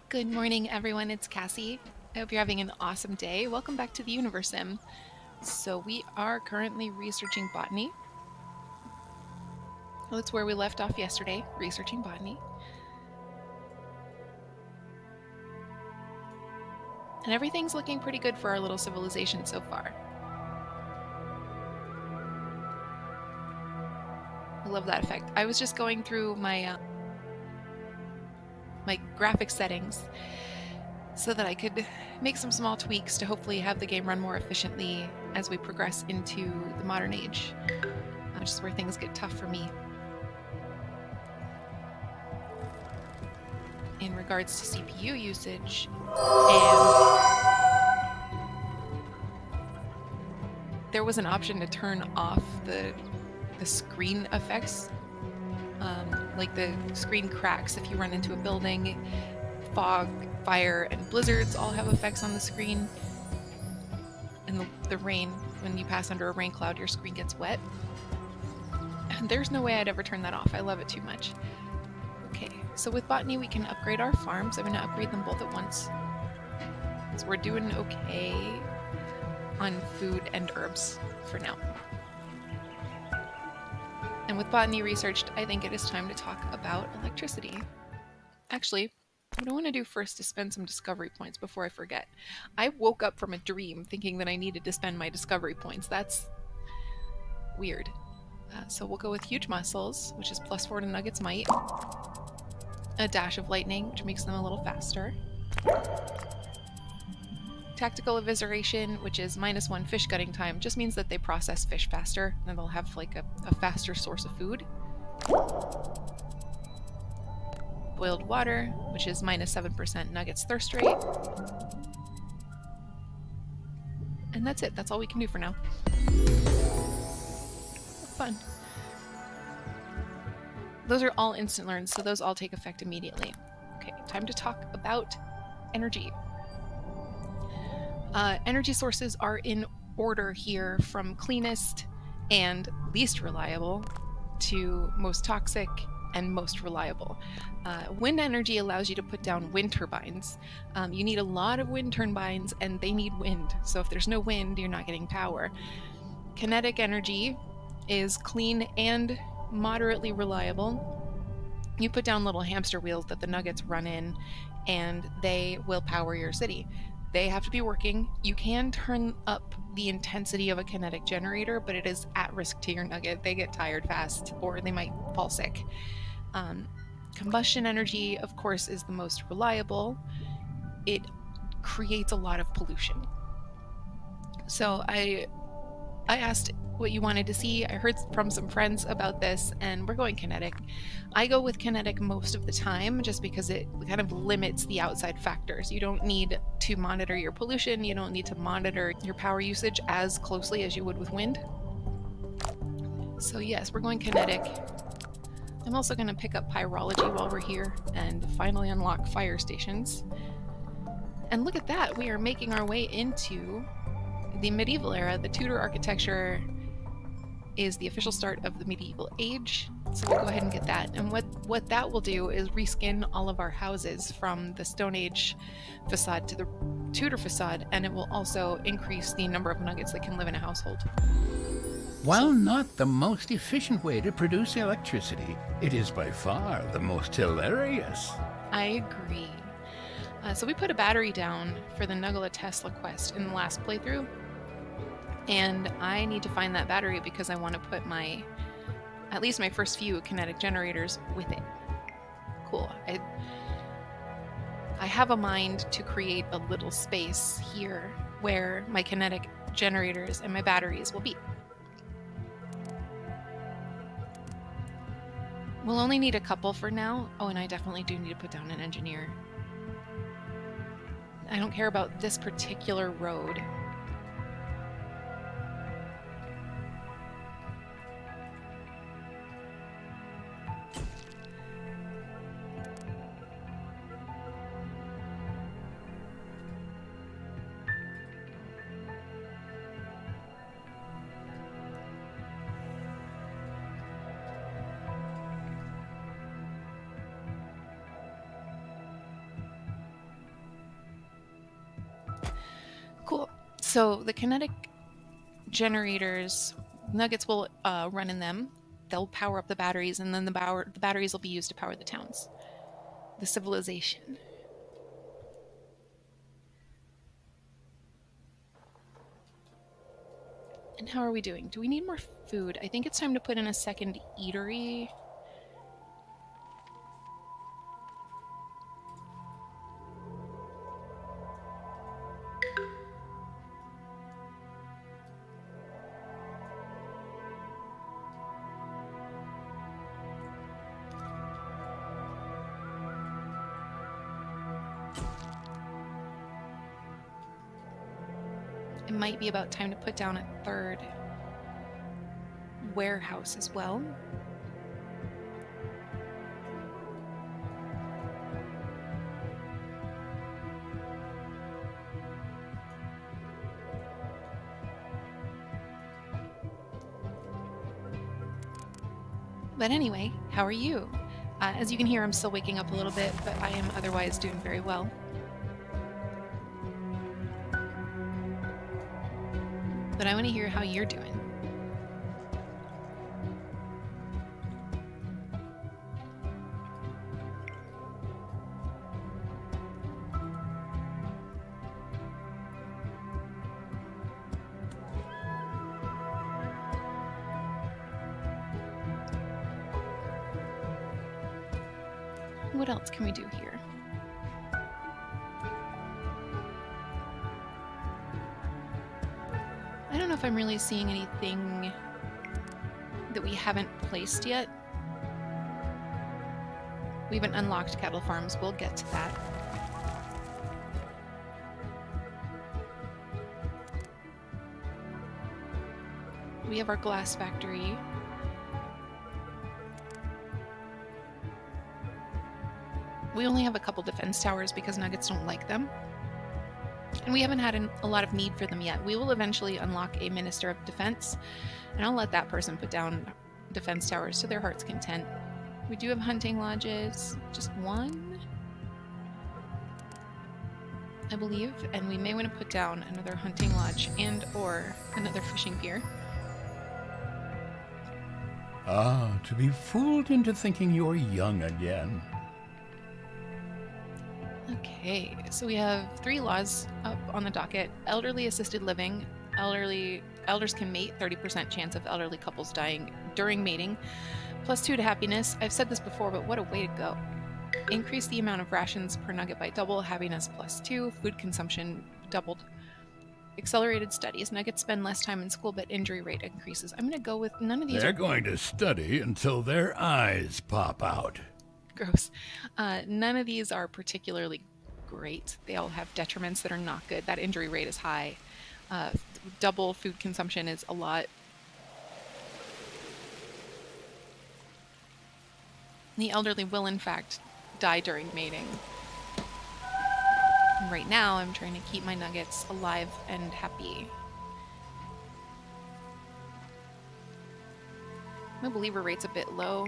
Good morning, everyone. It's Cassie. I hope you're having an awesome day. Welcome back to the Universim. So we are currently researching botany. Well, that's where we left off yesterday, researching botany. And everything's looking pretty good for our little civilization so far. I love that effect. I was just going through my graphic settings so that I could make some small tweaks to hopefully have the game run more efficiently as we progress into the modern age, which is where things get tough for me in regards to CPU usage. And there was an option to turn off the screen effects, like the screen cracks if you run into a building. Fog, fire, and blizzards all have effects on the screen. And the rain, when you pass under a rain cloud, your screen gets wet. And there's no way I'd ever turn that off. I love it too much. Okay, so with botany, we can upgrade our farms. I'm going to upgrade them both at once. So we're doing okay on food and herbs for now. And with botany researched, I think it is time to talk about electricity. Actually, what I want to do first is spend some discovery points before I forget. I woke up from a dream thinking that I needed to spend my discovery points. That's weird. So we'll go with huge muscles, which is +4 to Nugget's might. A dash of lightning, which makes them a little faster. Tactical evisceration, which is -1 fish gutting time, just means that they process fish faster and they'll have like a faster source of food. Boiled water, which is -7% Nugget's thirst rate. And that's it. That's all we can do for now. Fun. Those are all instant learns, so those all take effect immediately. Okay, time to talk about energy. Energy sources are in order here from cleanest and least reliable to most toxic and most reliable. Wind energy allows you to put down wind turbines. You need a lot of wind turbines and they need wind. So if there's no wind, you're not getting power. Kinetic energy is clean and moderately reliable. You put down little hamster wheels that the nuggets run in and they will power your city. They have to be working. You can turn up the intensity of a kinetic generator, but it is at risk to your nugget. They get tired fast or they might fall sick. Combustion energy, of course, is the most reliable. It creates a lot of pollution. So I asked what you wanted to see. I heard from some friends about this, and we're going kinetic. I go with kinetic most of the time just because it kind of limits the outside factors. You don't need to monitor your pollution. You don't need to monitor your power usage as closely as you would with wind. So yes, we're going kinetic. I'm also going to pick up pyrology while we're here and finally unlock fire stations. And look at that, we are making our way into the medieval era. The Tudor architecture is the official start of the medieval age. So we'll go ahead and get that. And what that will do is reskin all of our houses from the Stone Age facade to the Tudor facade, and it will also increase the number of nuggets that can live in a household. While not the most efficient way to produce electricity, it is by far the most hilarious. I agree. So we put a battery down for the Nugget Tesla quest in the last playthrough, and I need to find that battery because I want to put at least my first few kinetic generators with it. Cool. I have a mind to create a little space here where my kinetic generators and my batteries will be. We'll only need a couple for now. Oh, and I definitely do need to put down an engineer. I don't care about this particular road. So the kinetic generators, nuggets will run in them. They'll power up the batteries, and then the batteries will be used to power the towns, the civilization. And how are we doing? Do we need more food? I think it's time to put in a second eatery. It might be about time to put down a third warehouse as well. But anyway, how are you? As you can hear, I'm still waking up a little bit, but I am otherwise doing very well. But I want to hear how you're doing. What else can we do here? I don't know if I'm really seeing anything that we haven't placed yet. We haven't unlocked cattle farms. We'll get to that. We have our glass factory. We only have a couple defense towers because nuggets don't like them. And we haven't had a lot of need for them yet. We will eventually unlock a Minister of Defense, and I'll let that person put down defense towers to their heart's content. We do have hunting lodges, just one, I believe, and we may want to put down another hunting lodge and or another fishing pier. Ah, to be fooled into thinking you're young again. Okay, so we have 3 laws up on the docket. Elderly assisted living. Elders can mate, 30% chance of elderly couples dying during mating. +2 to happiness. I've said this before, but what a way to go. Increase the amount of rations per nugget by double. Happiness +2. Food consumption doubled. Accelerated studies. Nuggets spend less time in school, but injury rate increases. I'm going to go with none of these. They're going to study until their eyes pop out. Gross. None of these are particularly great. They all have detriments that are not good. That injury rate is high. Double food consumption is a lot. The elderly will, in fact, die during mating. And right now, I'm trying to keep my nuggets alive and happy. My believer rate's a bit low.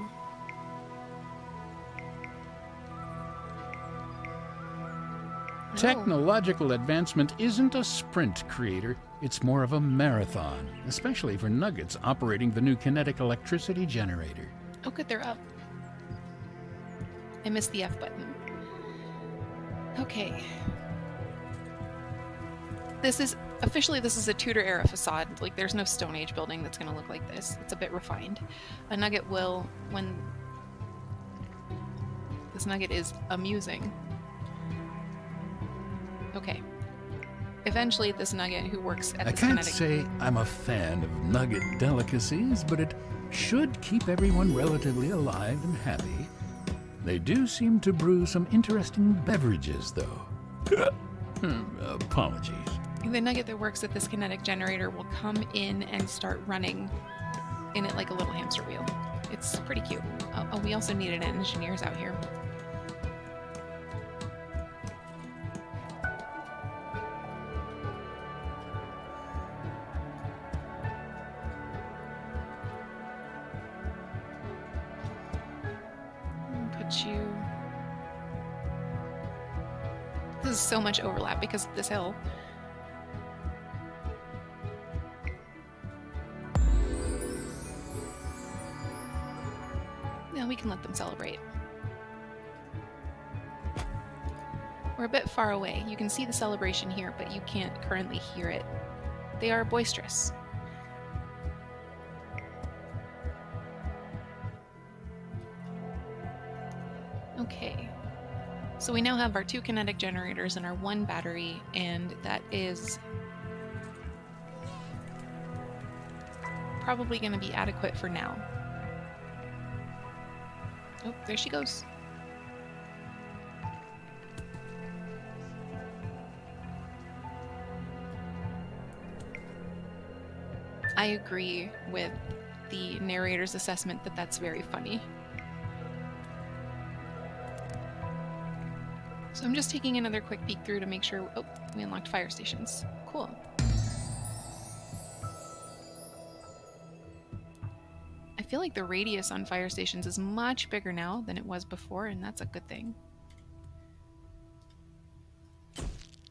Technological advancement isn't a sprint, creator. It's more of a marathon, especially for nuggets operating the new kinetic electricity generator. Oh, good, they're up. I missed the F button. Okay. This is a Tudor era facade. Like, there's no Stone Age building that's going to look like this. It's a bit refined. A nugget will, when this nugget is amusing. Okay. Eventually, this nugget who works at this kinetic... I can't say I'm a fan of Nugget Delicacies, but it should keep everyone relatively alive and happy. They do seem to brew some interesting beverages, though. Apologies. The nugget that works at this kinetic generator will come in and start running in it like a little hamster wheel. It's pretty cute. Oh, we also needed engineers out here. This is so much overlap because of this hill. can let them celebrate. We're a bit far away. You can see the celebration here, but you can't currently hear it. They are boisterous. Okay. So we now have our 2 kinetic generators and our 1 battery, and that is probably going to be adequate for now. Oh, there she goes. I agree with the narrator's assessment that that's very funny. So I'm just taking another quick peek through to make sure... Oh, we unlocked fire stations. Cool. I feel like the radius on fire stations is much bigger now than it was before, and that's a good thing.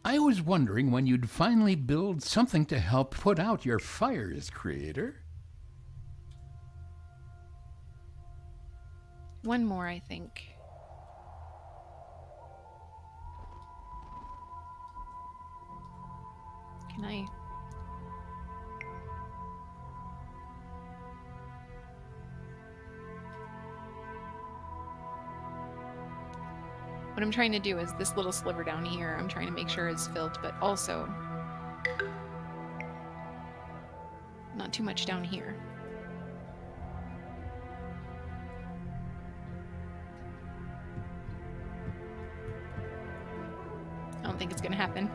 I was wondering when you'd finally build something to help put out your fires, creator. One more, I think. Can I... What I'm trying to do is this little sliver down here, I'm trying to make sure is filled, but also not too much down here. I don't think it's gonna happen.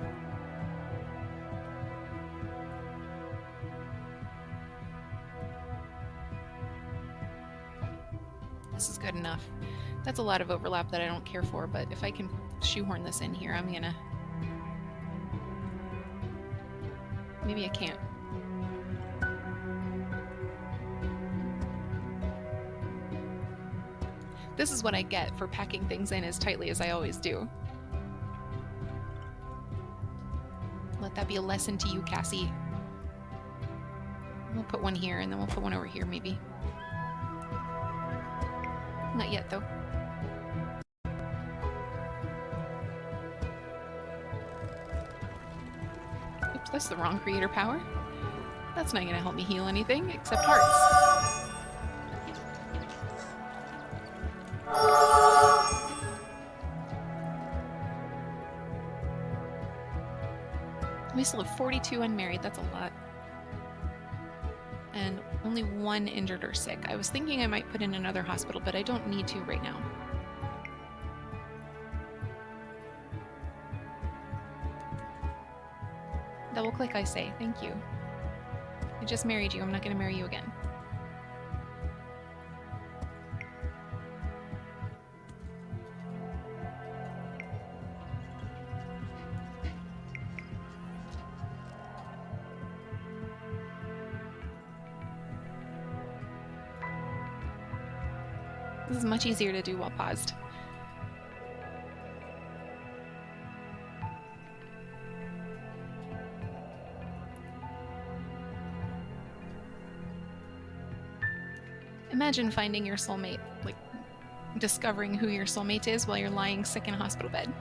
This is good enough. That's a lot of overlap that I don't care for, but if I can shoehorn this in here, I'm gonna... Maybe I can't. This is what I get for packing things in as tightly as I always do. Let that be a lesson to you, Cassie. We'll put one here, and then we'll put one over here, maybe. Not yet, though. Oops, that's the wrong creator power. That's not going to help me heal anything, except hearts. We still have 42 unmarried, that's a lot. And only 1 injured or sick. I was thinking I might put in another hospital, but I don't need to right now. Double click, I say. Thank you. I just married you. I'm not going to marry you again. This is much easier to do while paused. Imagine finding your soulmate, like discovering who your soulmate is while you're lying sick in a hospital bed.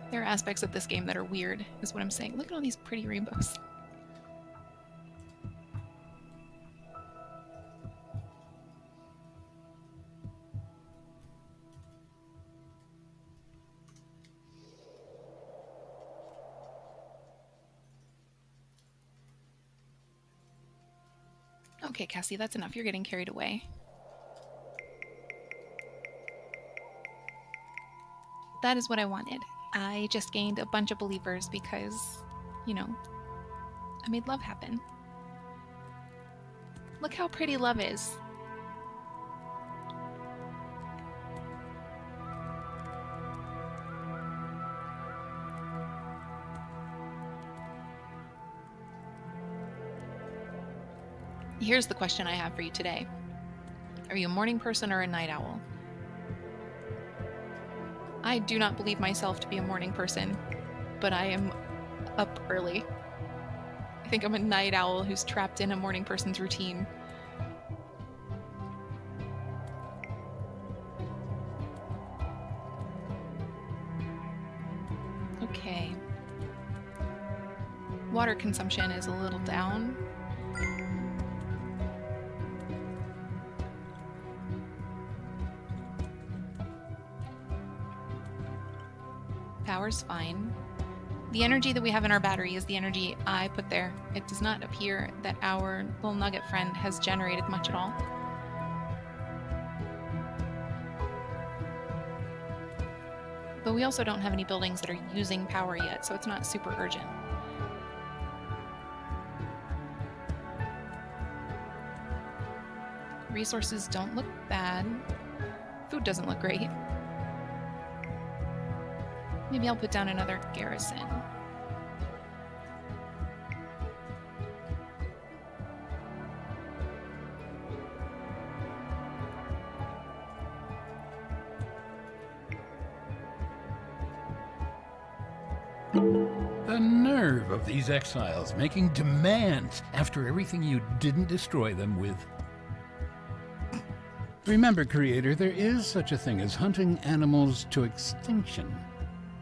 There are aspects of this game that are weird, is what I'm saying. Look at all these pretty rainbows. Okay, Cassie, that's enough. You're getting carried away. That is what I wanted. I just gained a bunch of believers because, you know, I made love happen. Look how pretty love is. Here's the question I have for you today. Are you a morning person or a night owl? I do not believe myself to be a morning person, but I am up early. I think I'm a night owl who's trapped in a morning person's routine. Okay. Water consumption is a little down. Power's fine. The energy that we have in our battery is the energy I put there. It does not appear that our little nugget friend has generated much at all. But we also don't have any buildings that are using power yet, so it's not super urgent. Resources don't look bad. Food doesn't look great. Maybe I'll put down another garrison. The nerve of these exiles making demands after everything you didn't destroy them with. Remember, creator, there is such a thing as hunting animals to extinction.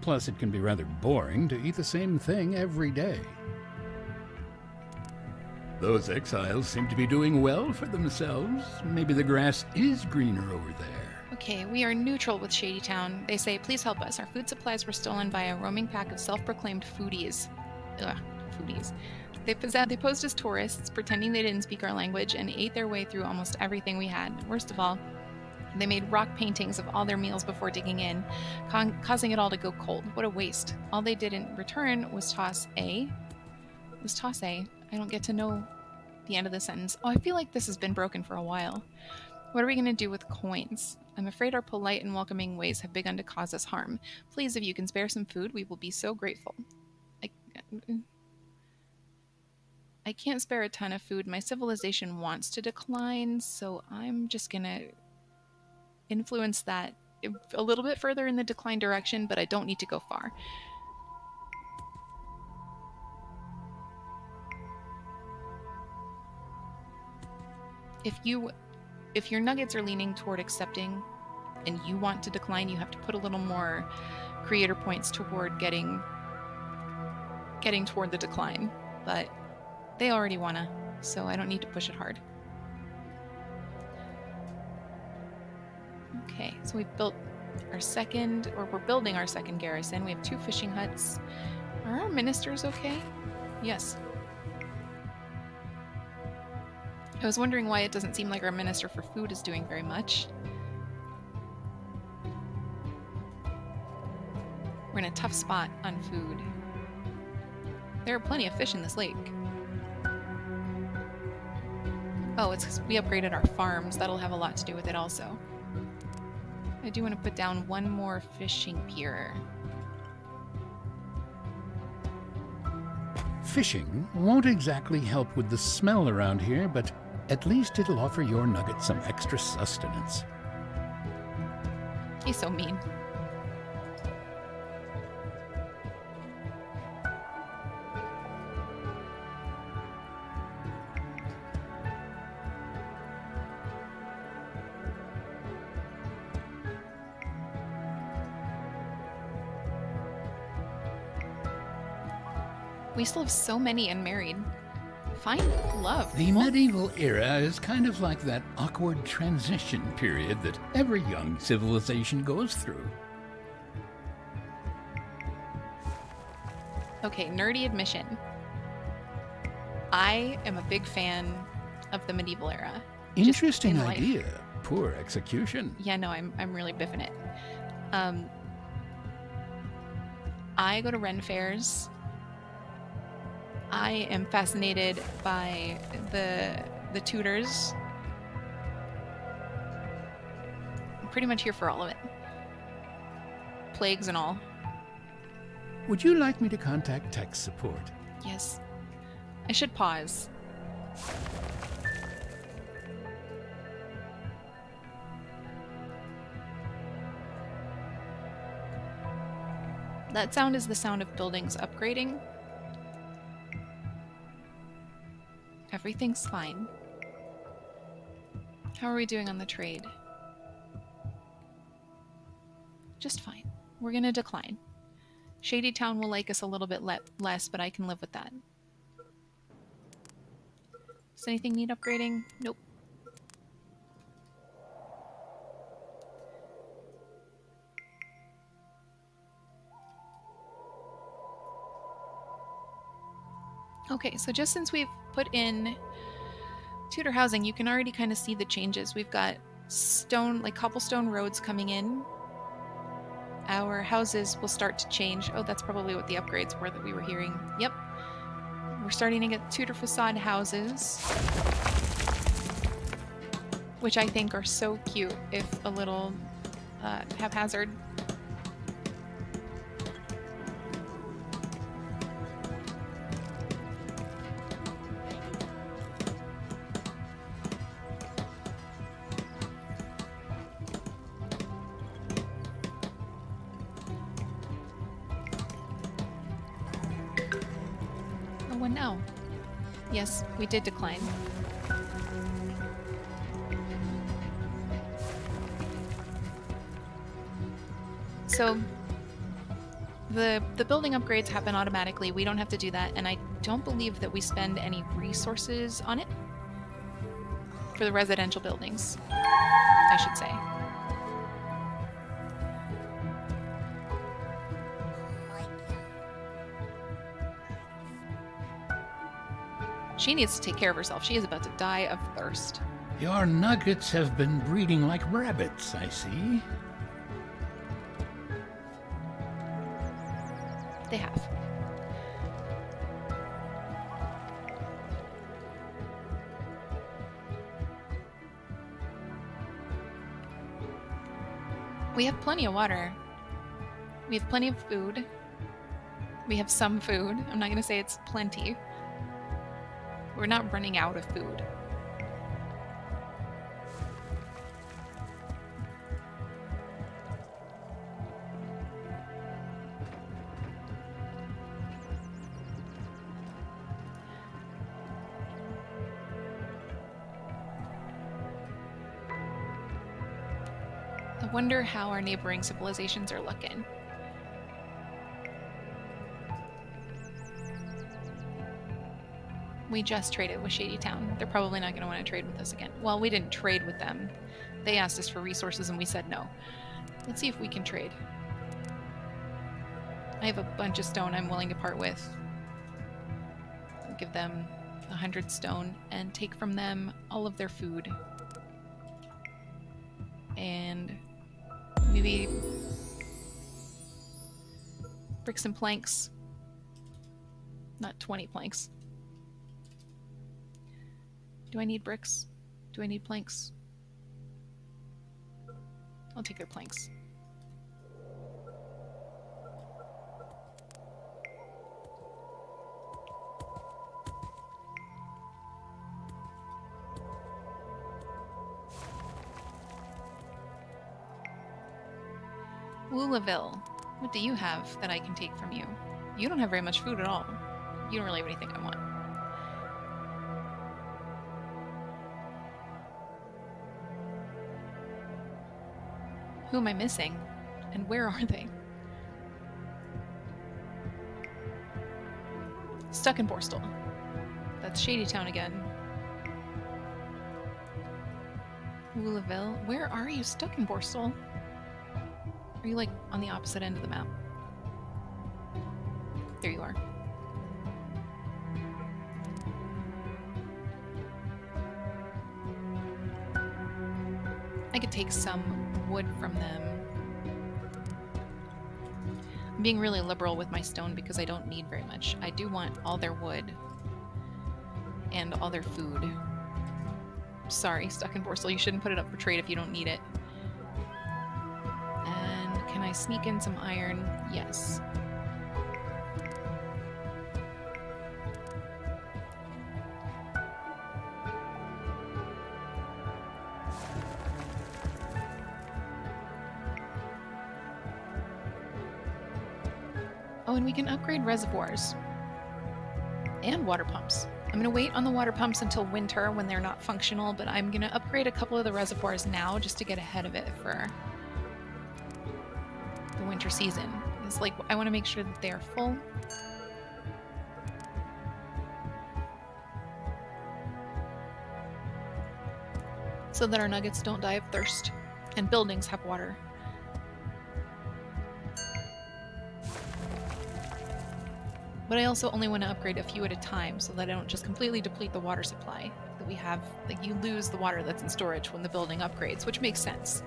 Plus, it can be rather boring to eat the same thing every day. Those exiles seem to be doing well for themselves. Maybe the grass is greener over there. Okay, we are neutral with Shady Town. They say, please help us. Our food supplies were stolen by a roaming pack of self-proclaimed foodies. Ugh, foodies. They posed as tourists, pretending they didn't speak our language, and ate their way through almost everything we had. Worst of all, they made rock paintings of all their meals before digging in, causing it all to go cold. What a waste. All they did in return was toss A. I don't get to know the end of the sentence. Oh, I feel like this has been broken for a while. What are we going to do with coins? I'm afraid our polite and welcoming ways have begun to cause us harm. Please, if you can spare some food, we will be so grateful. I can't spare a ton of food. My civilization wants to decline, so I'm just going to influence that a little bit further in the decline direction, but I don't need to go far. If your nuggets are leaning toward accepting and you want to decline, you have to put a little more creator points toward getting toward the decline. But they already wanna, so I don't need to push it hard. Okay, so we've built our second, or we're building our second garrison. We have 2 fishing huts. Are our ministers okay? Yes. I was wondering why it doesn't seem like our minister for food is doing very much. We're in a tough spot on food. There are plenty of fish in this lake. Oh, it's because we upgraded our farms. That'll have a lot to do with it also. I do want to put down one more fishing pier. Fishing won't exactly help with the smell around here, but at least it'll offer your nuggets some extra sustenance. He's so mean. We still have so many unmarried. Find love. The medieval era is kind of like that awkward transition period that every young civilization goes through. Okay, nerdy admission. I am a big fan of the medieval era. Interesting idea. Poor execution. Yeah, no, I'm really biffing it. I go to Ren fairs. I am fascinated by the Tudors. I'm pretty much here for all of it. Plagues and all. Would you like me to contact tech support? Yes. I should pause. That sound is the sound of buildings upgrading. Everything's fine. How are we doing on the trade? Just fine. We're gonna decline. Shady Town will like us a little bit less, but I can live with that. Does anything need upgrading? Nope. Okay, so just since we've put in Tutor Housing, you can already kind of see the changes. We've got stone, like cobblestone roads coming in. Our houses will start to change. Oh, that's probably what the upgrades were that we were hearing. Yep. We're starting to get Tudor facade houses, which I think are so cute, if a little haphazard. Oh, what now? Yes, we did decline. So the building upgrades happen automatically. We don't have to do that, and I don't believe that we spend any resources on it for the residential buildings, I should say. She needs to take care of herself. She is about to die of thirst. Your nuggets have been breeding like rabbits, I see. They have. We have plenty of water. We have plenty of food. We have some food. I'm not going to say it's plenty. We're not running out of food. I wonder how our neighboring civilizations are looking. We just traded with Shady Town. They're probably not going to want to trade with us again. Well, we didn't trade with them. They asked us for resources and we said no. Let's see if we can trade. I have a bunch of stone I'm willing to part with. I'll give them 100 stone and take from them all of their food. And maybe bricks and planks. Not 20 planks. Do I need bricks? Do I need planks? I'll take their planks. Woolaville, what do you have that I can take from you? You don't have very much food at all. You don't really have anything I want. Who am I missing? And where are they? Stuck in Borstal. That's Shady Town again. Woolaville. Where are you? Stuck in Borstal? Are you like on the opposite end of the map? There you are. I could take some wood from them. I'm being really liberal with my stone because I don't need very much. I do want all their wood and all their food. Sorry, Stuck in Borstal, you shouldn't put it up for trade if you don't need it. And can I sneak in some iron? Yes. Oh, and we can upgrade reservoirs and water pumps. I'm going to wait on the water pumps until winter when they're not functional, but I'm going to upgrade a couple of the reservoirs now just to get ahead of it for the winter season. It's like, I want to make sure that they are full. So that our nuggets don't die of thirst and buildings have water. But I also only want to upgrade a few at a time so that I don't just completely deplete the water supply. That we have, like, you lose the water that's in storage when the building upgrades, which makes sense.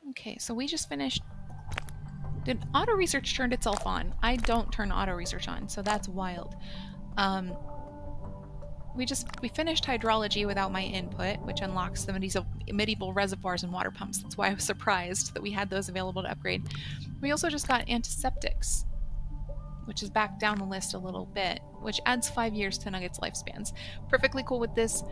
Okay, so we just finished. Did auto research turned itself on? I don't turn auto research on, so that's wild. We finished hydrology without my input, which unlocks the medieval reservoirs and water pumps. That's why I was surprised that we had those available to upgrade. We also just got antiseptics, which is back down the list a little bit, which adds 5 years to Nugget's lifespans. Perfectly cool with this.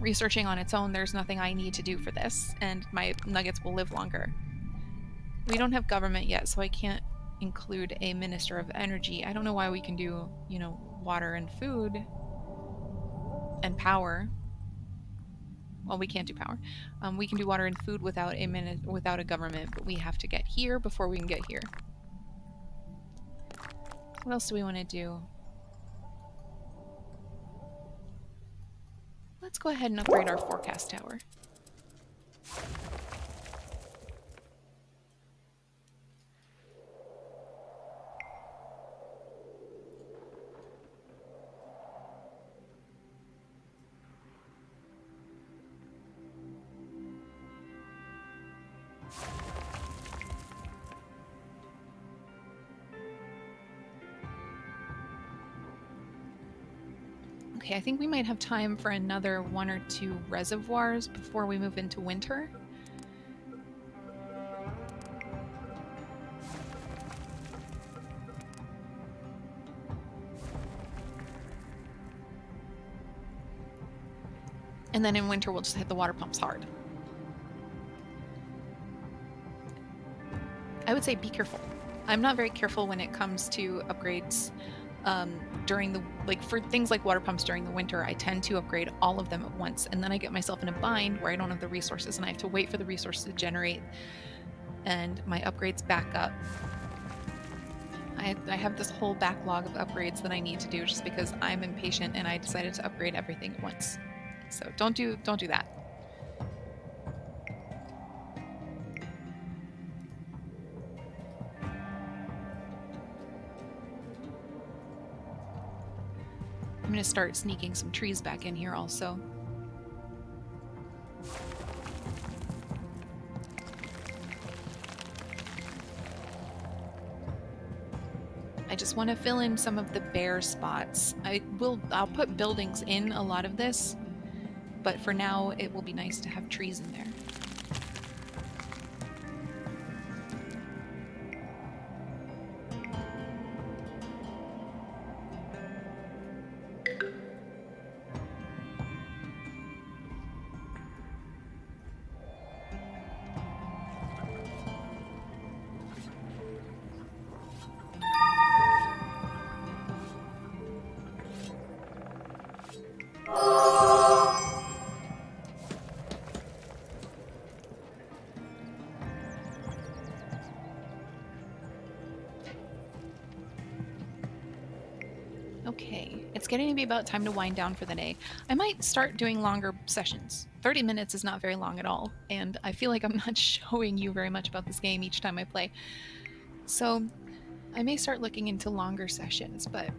Researching on its own, there's nothing I need to do for this, and my nuggets will live longer. We don't have government yet, so I can't include a minister of energy. I don't know why we can do, you know, water and food and power. Well, we can't do power. We can do water and food without a government, but we have to get here before we can get here. What else do we want to do? Let's go ahead and upgrade our forecast tower. Okay, I think we might have time for another 1 or 2 reservoirs before we move into winter. And then in winter, we'll just hit the water pumps hard. I would say be careful. I'm not very careful when it comes to upgrades during the, like, for things like water pumps during the winter. I tend to upgrade all of them at once, and then I get myself in a bind where I don't have the resources and I have to wait for the resources to generate and my upgrades back up. I have this whole backlog of upgrades that I need to do just because I'm impatient and I decided to upgrade everything at once. So don't do that. I'm going to start sneaking some trees back in here also. I just want to fill in some of the bare spots. I'll put buildings in a lot of this, but for now it will be nice to have trees in there. Okay, it's getting to be about time to wind down for the day. I might start doing longer sessions. 30 minutes is not very long at all, and I feel like I'm not showing you very much about this game each time I play. So I may start looking into longer sessions, but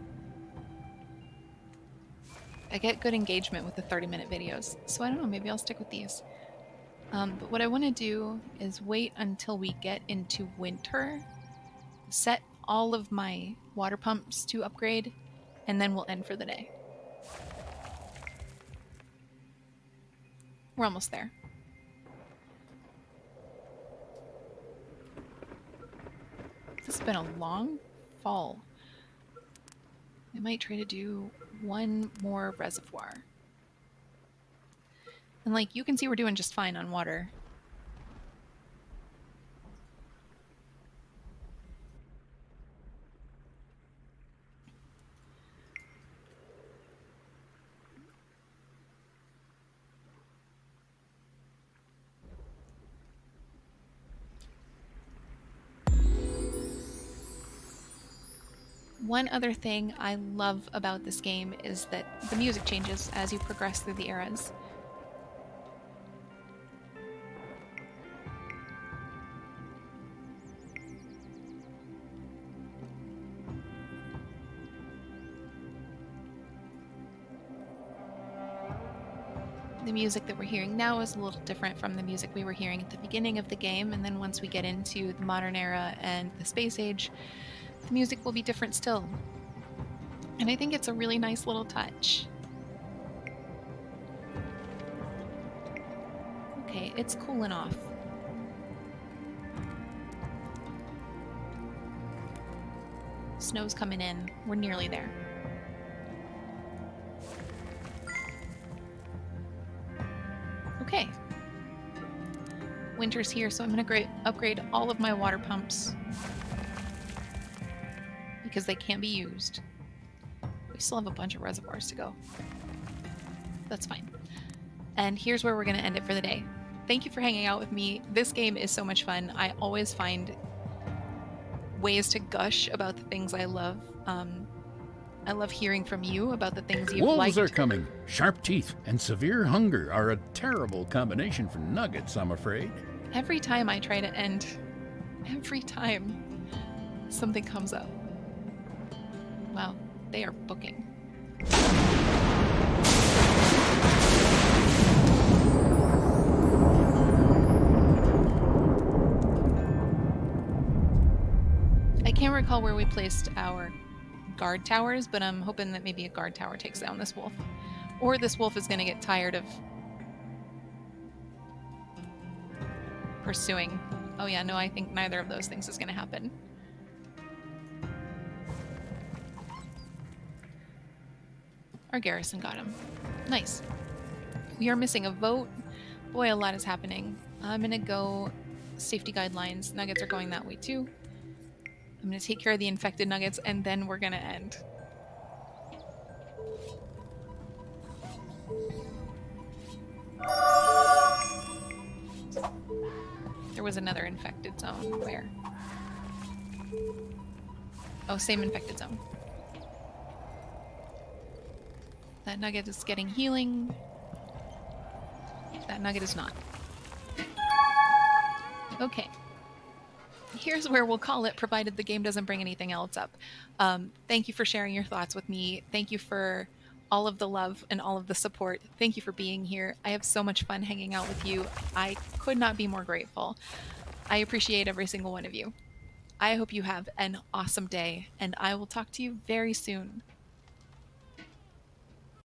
I get good engagement with the 30-minute videos, so I don't know, maybe I'll stick with these. But what I want to do is wait until we get into winter, set all of my water pumps to upgrade, and then we'll end for the day. We're almost there. This has been a long fall. I might try to do one more reservoir. And like, you can see we're doing just fine on water. One other thing I love about this game is that the music changes as you progress through the eras. The music that we're hearing now is a little different from the music we were hearing at the beginning of the game, and then once we get into the modern era and the space age, the music will be different still. And I think it's a really nice little touch. Okay, it's cooling off. Snow's coming in. We're nearly there. Okay. Winter's here, so I'm going to upgrade all of my water pumps because they can't be used. We still have a bunch of reservoirs to go. That's fine. And here's where we're going to end it for the day. Thank you for hanging out with me. This game is so much fun. I always find ways to gush about the things I love. I love hearing from you about the things you've liked. Wolves are coming. Sharp teeth and severe hunger are a terrible combination for nuggets, I'm afraid. Every time I try to end, every time something comes up. Wow, they are booking. I can't recall where we placed our guard towers, but I'm hoping that maybe a guard tower takes down this wolf. Or this wolf is going to get tired of pursuing. Oh yeah, no, I think neither of those things is going to happen. Our garrison got him. Nice. We are missing a vote. Boy, a lot is happening. I'm going to go safety guidelines. Nuggets are going that way too. I'm going to take care of the infected nuggets, and then we're going to end. There was another infected zone. Where? Oh, same infected zone. That nugget is getting healing. That nugget is not. Okay. Here's where we'll call it, provided the game doesn't bring anything else up. Thank you for sharing your thoughts with me. Thank you for all of the love and all of the support. Thank you for being here. I have so much fun hanging out with you. I could not be more grateful. I appreciate every single one of you. I hope you have an awesome day, and I will talk to you very soon.